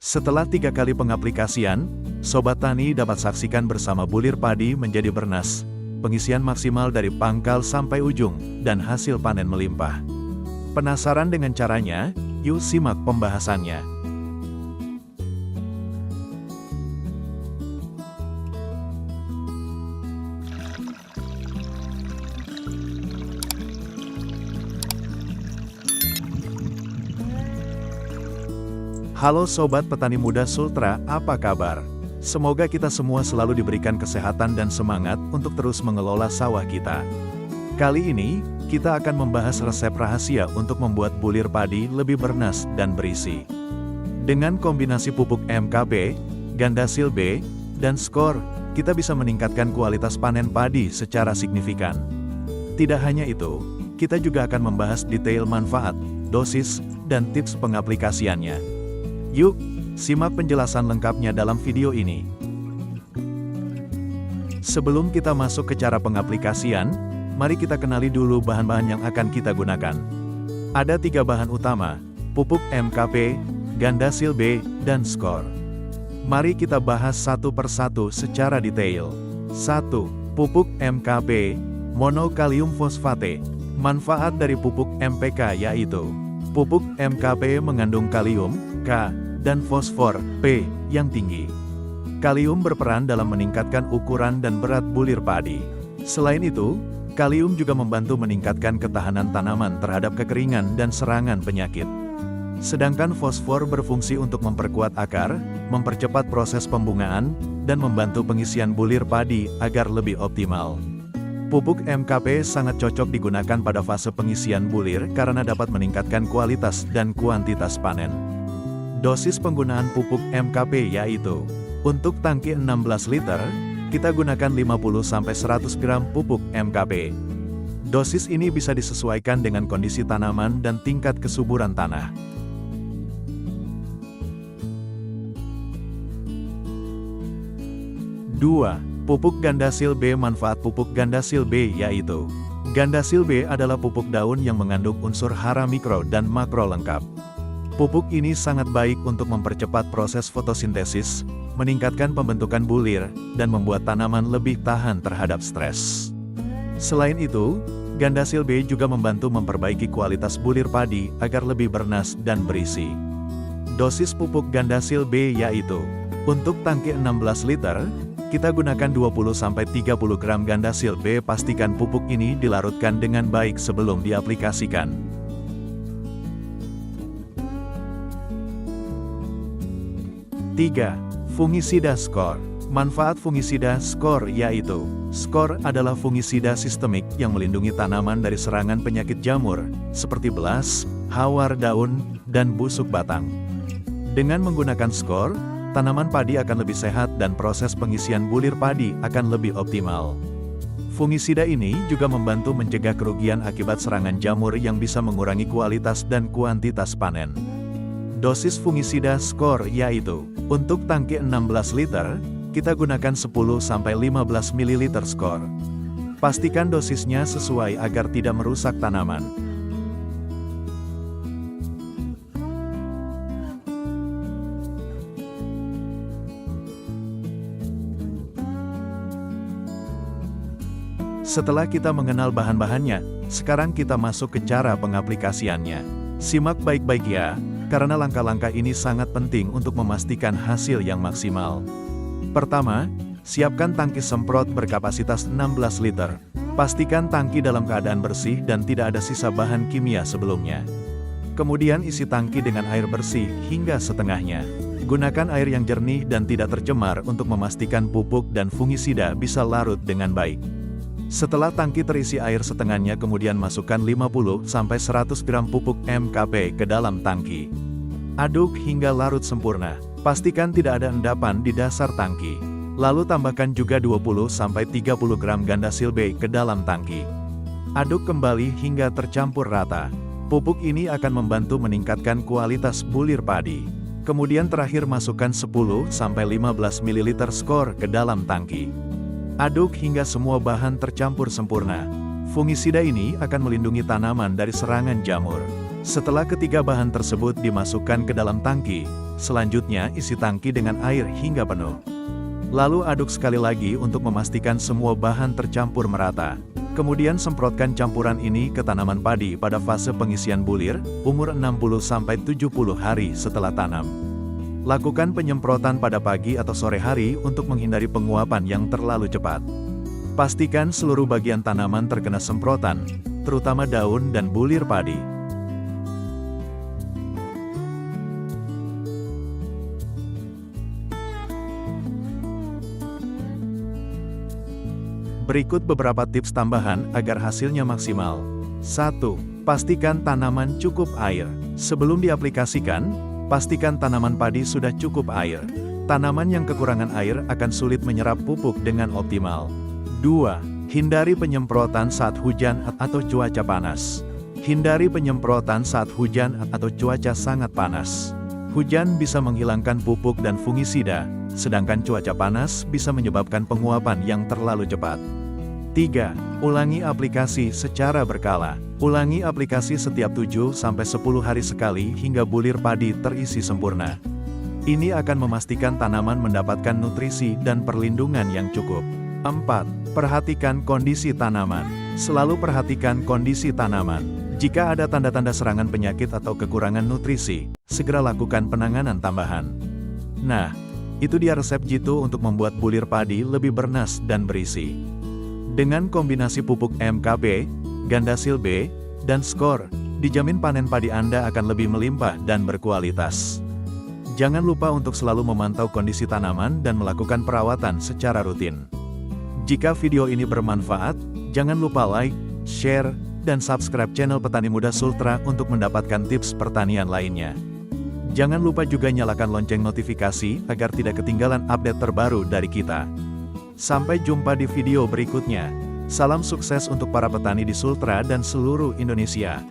Setelah 3 kali pengaplikasian, Sobat Tani dapat saksikan bersama bulir padi menjadi bernas, pengisian maksimal dari pangkal sampai ujung, dan hasil panen melimpah. Penasaran dengan caranya? Yuk simak pembahasannya. Halo Sobat Petani Muda Sultra, apa kabar? Semoga kita semua selalu diberikan kesehatan dan semangat untuk terus mengelola sawah kita. Kali ini, kita akan membahas resep rahasia untuk membuat bulir padi lebih bernas dan berisi. Dengan kombinasi pupuk MKP, Gandasil B, dan Skor, kita bisa meningkatkan kualitas panen padi secara signifikan. Tidak hanya itu, kita juga akan membahas detail manfaat, dosis, dan tips pengaplikasiannya. Yuk, simak penjelasan lengkapnya dalam video ini. Sebelum kita masuk ke cara pengaplikasian, mari kita kenali dulu bahan-bahan yang akan kita gunakan. Ada 3 bahan utama, pupuk MKP, Gandasil B, dan Skor. Mari kita bahas satu persatu secara detail. 1. Pupuk MKP, monokalium fosfate. Manfaat dari pupuk MPK yaitu, pupuk MKP mengandung kalium, K, dan fosfor, P, yang tinggi. Kalium berperan dalam meningkatkan ukuran dan berat bulir padi. Selain itu, kalium juga membantu meningkatkan ketahanan tanaman terhadap kekeringan dan serangan penyakit. Sedangkan fosfor berfungsi untuk memperkuat akar, mempercepat proses pembungaan, dan membantu pengisian bulir padi agar lebih optimal. Pupuk MKP sangat cocok digunakan pada fase pengisian bulir karena dapat meningkatkan kualitas dan kuantitas panen. Dosis penggunaan pupuk MKP yaitu, untuk tangki 16 liter, kita gunakan 50-100 gram pupuk MKP. Dosis ini bisa disesuaikan dengan kondisi tanaman dan tingkat kesuburan tanah. Dua, pupuk Gandasil B. Manfaat pupuk Gandasil B yaitu, Gandasil B adalah pupuk daun yang mengandung unsur hara mikro dan makro lengkap. Pupuk ini sangat baik untuk mempercepat proses fotosintesis, meningkatkan pembentukan bulir, dan membuat tanaman lebih tahan terhadap stres. Selain itu, Gandasil B juga membantu memperbaiki kualitas bulir padi agar lebih bernas dan berisi. Dosis pupuk Gandasil B yaitu, untuk tangki 16 liter, kita gunakan 20-30 gram Gandasil B. Pastikan pupuk ini dilarutkan dengan baik sebelum diaplikasikan. 3. Fungisida Skor. Manfaat fungisida Skor yaitu, Skor adalah fungisida sistemik yang melindungi tanaman dari serangan penyakit jamur, seperti belas, hawar daun, dan busuk batang. Dengan menggunakan Skor, tanaman padi akan lebih sehat dan proses pengisian bulir padi akan lebih optimal. Fungisida ini juga membantu mencegah kerugian akibat serangan jamur yang bisa mengurangi kualitas dan kuantitas panen. Dosis fungisida Skor yaitu, untuk tangki 16 liter, kita gunakan 10-15 ml Skor. Pastikan dosisnya sesuai agar tidak merusak tanaman. Setelah kita mengenal bahan-bahannya, sekarang kita masuk ke cara pengaplikasiannya. Simak baik-baik ya, karena langkah-langkah ini sangat penting untuk memastikan hasil yang maksimal. Pertama, siapkan tangki semprot berkapasitas 16 liter. Pastikan tangki dalam keadaan bersih dan tidak ada sisa bahan kimia sebelumnya. Kemudian isi tangki dengan air bersih hingga setengahnya. Gunakan air yang jernih dan tidak tercemar untuk memastikan pupuk dan fungisida bisa larut dengan baik. Setelah tangki terisi air setengahnya, kemudian masukkan 50-100 gram pupuk MKP ke dalam tangki. Aduk hingga larut sempurna. Pastikan tidak ada endapan di dasar tangki. Lalu tambahkan juga 20-30 gram Gandasil B ke dalam tangki. Aduk kembali hingga tercampur rata. Pupuk ini akan membantu meningkatkan kualitas bulir padi. Kemudian terakhir masukkan 10-15 ml Skor ke dalam tangki. Aduk hingga semua bahan tercampur sempurna. Fungisida ini akan melindungi tanaman dari serangan jamur. Setelah ketiga bahan tersebut dimasukkan ke dalam tangki, Selanjutnya isi tangki dengan air hingga penuh. Lalu aduk sekali lagi untuk memastikan semua bahan tercampur merata. Kemudian semprotkan campuran ini ke tanaman padi pada fase pengisian bulir, umur 60-70 hari setelah tanam. Lakukan penyemprotan pada pagi atau sore hari untuk menghindari penguapan yang terlalu cepat. Pastikan seluruh bagian tanaman terkena semprotan, terutama daun dan bulir padi. Berikut beberapa tips tambahan agar hasilnya maksimal. 1. Pastikan tanaman cukup air. Sebelum diaplikasikan, pastikan tanaman padi sudah cukup air. Tanaman yang kekurangan air akan sulit menyerap pupuk dengan optimal. 2. Hindari penyemprotan saat hujan atau cuaca panas. Hindari penyemprotan saat hujan atau cuaca sangat panas. Hujan bisa menghilangkan pupuk dan fungisida, sedangkan cuaca panas bisa menyebabkan penguapan yang terlalu cepat. 3. Ulangi aplikasi secara berkala. Ulangi aplikasi setiap 7-10 hari sekali hingga bulir padi terisi sempurna. Ini akan memastikan tanaman mendapatkan nutrisi dan perlindungan yang cukup. 4. Perhatikan kondisi tanaman. Selalu perhatikan kondisi tanaman. Jika ada tanda-tanda serangan penyakit atau kekurangan nutrisi, segera lakukan penanganan tambahan. Nah, itu dia resep jitu untuk membuat bulir padi lebih bernas dan berisi. Dengan kombinasi pupuk MKP, Gandasil B, dan Skor, dijamin panen padi Anda akan lebih melimpah dan berkualitas. Jangan lupa untuk selalu memantau kondisi tanaman dan melakukan perawatan secara rutin. Jika video ini bermanfaat, jangan lupa like, share, dan subscribe channel Petani Muda Sultra untuk mendapatkan tips pertanian lainnya. Jangan lupa juga nyalakan lonceng notifikasi agar tidak ketinggalan update terbaru dari kita. Sampai jumpa di video berikutnya. Salam sukses untuk para petani di Sultra dan seluruh Indonesia.